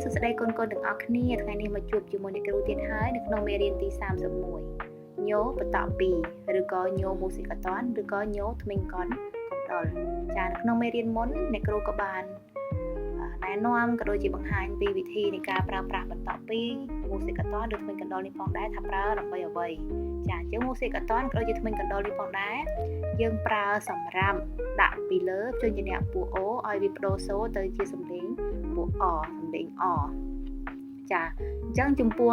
សួស្តីកូនទាំងអស់គ្នាថ្ងៃនេះមកជួបជាមួយអ្នកគ្រូទៀតហើយនៅក្នុងមេរៀនទី31ញោបន្ត2ឬក៏ញោមូស៊ីកាតនឬក៏ញោធ្មេញកុនកំដុលចានៅក្នុងមេរៀនមុនអ្នកគ្រូក៏បានណែនាំក៏ដូចជាបង្ហាញពីវិធីនៃការប្រើប្រាស់បន្ត2មូស៊ីកាតនឬធ្មេញកណ្ដុលនេះផងដែរថាប្រើដើម្បីអ្វីចាអញ្ចឹងមូស៊ីកាតនក៏ដូចជាធ្មេញកណ្ដុលនេះផងដែរយើងប្រើសម្រាប់ដាក់ពីលើភ្ជញ្ជនៈពួក O ឲ្យវាបដូរសូរទៅជាសំឡេងពួក អ សំឡេង អ ចាអញ្ចឹងចំពោះ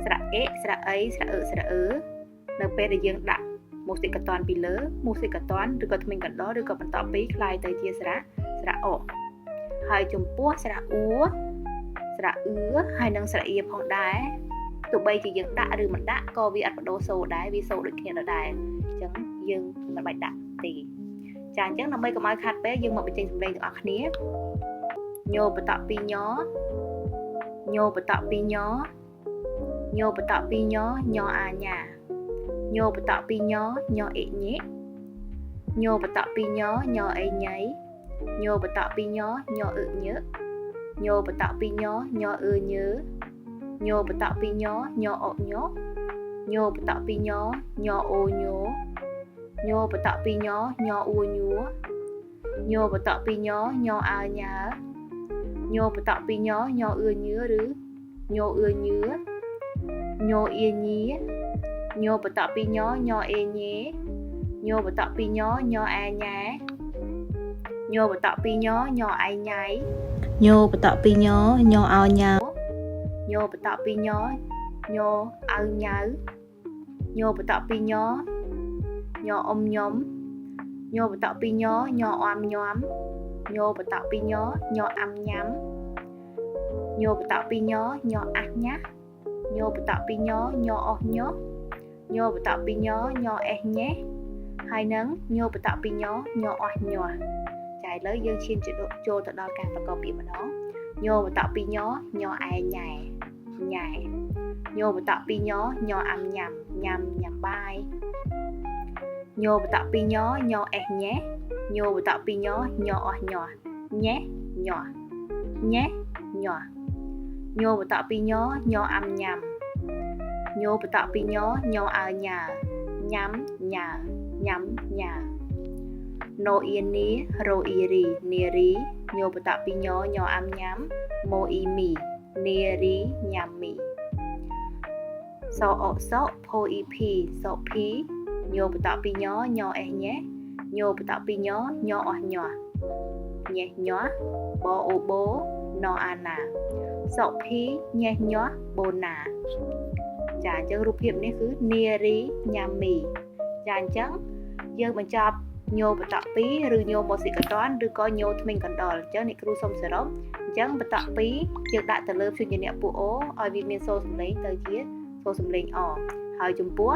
ស្រៈអេស្រៈអីស្រៈអឺស្រៈអឺនៅពេលដែលយើងដាក់មូស៊ីកាតនពីលើមូស៊ីកាតនឬក៏ធ្មេញកណ្ដុលឬក៏បន្ត2คล้ายទៅជាស្រៈអ ហើយចំពោះស្រៈអ៊ូស្រៈអឺហើយនិងស្រៈអៀផងដែរទោះបីជាយើងដាក់ឬមិនដាក់ក៏វាអត់បដូរសូរដែរវាសូរដូចគ្នាដដែលអញ្ចឹងយើងមិនបាច់ដាក់ទេចាអញ្ចឹងដើម្បីកុំឲ្យខាត់ពេកយើងមកបញ្ចេញសំឡេងទាំងអស់គ្នាញោបន្ត2ញញោបន្ត2ញញោបន្ត2ញអាញាញោបន្ត2ញអេញេញោបន្ត2ញអេញៃញោបន្ត2ញអឺញើញោបន្ត2ញអឺញើញោបន្ត2ញអញញោបន្ត2ញអូញោញោបន្ត2ញអ៊ូញួញោបន្ត2ញអើញើញោបន្ត2ញអឺញើឬញោអឺញើញោអៀញីញោបន្ត2ញអេញេញោបន្ត2ញអាញ៉ែញោបន្ត2ញអៃញ៉ៃញោបន្ត2ញអោញ៉ៅញោបន្ត2ញអៅញ៉ៅញោបន្ត2ញអ៊ំញ៉ុំញោបន្ត2ញអមញ៉ាំញោបន្ត2ញអាំញ៉ាំញោបន្ត2ញអាស់ញ៉ាញោបន្ត2ញអស់ញោញោបន្ត2ញអេះញ៉េហើយនឹងញោបន្ត2ញអស់ញ័រចាឥឡូវយើងឈានចូលទៅដល់ការប្រកបពាក្យម្ដងញោបន្ត2ញអែញ៉ែញ៉ែញោបន្ត2ញអាំញ៉ាំញ៉ាំបាយញោបន្ត2ញអេះញ៉េញោបន្ត2ញអស់ញ័រញ៉េញ័រញ៉េញ័រញោបន្ត2ញអាំញ៉ាំញោបន្ត2ញអើញ៉ាញ៉ាំញ៉ាញ៉ាំញ៉ាណូអ៊ីនីរ៉ូអ៊ីរីនីរីញោបន្ត2ញអាំញ៉ាំម៉ូអ៊ីមីនីរីញ៉ាំមីសអសផូអ៊ីភីសភីញោបន្ត2ញអេះញ៉េញោបន្ត2ញអស់ញ័រញ៉េញ័របអូបូណអាណាសភីញ៉េញ័របូណាចាអញ្ចឹងរូបភាពនេះគឺនីរីញ៉ាំមីចាអញ្ចឹងយើងបញ្ចប់ញោបន្ត2ឬញោមូស៊ីកាតនឬក៏ញោធ្មេញកណ្ដុរអញ្ចឹងអ្នកគ្រូសូមសរុបអញ្ចឹងបន្ត2យើងដាក់ទៅលើព្យញ្ជនៈពួក O ឲ្យវាមានសូរសំឡេងទៅជាសូរសំឡេង អ ហើយចំពោះ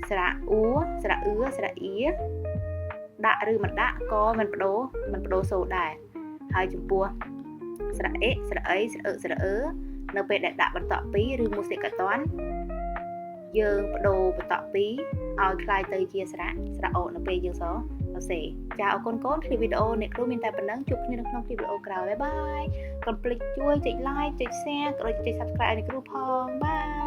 ស្រៈអ៊ូស្រៈអឺស្រៈអៀដាក់ឬមិនដាក់ក៏មិនបដូរសូរដែរហើយចំពោះស្រៈអេស្រៈអីស្រៈអឺស្រៈអឺនៅពេលដែលដាក់បន្ត2ឬមូស៊ីកាតនយើងបដូរបន្ត2ឲ្យคล้ายទៅជាស្រៈអូនៅពេលយើងសរសេរចាអរគុណកូនឃ្លីបវីដេអូអ្នកគ្រូមានតែប៉ុណ្ណឹងជួបគ្នានៅក្នុងឃ្លីបវីដេអូក្រោយបាយកុំភ្លេចជួយចុច like ចុច share ក៏ដូចជាចុច subscribe ឲ្យអ្នកគ្រូផងបាយ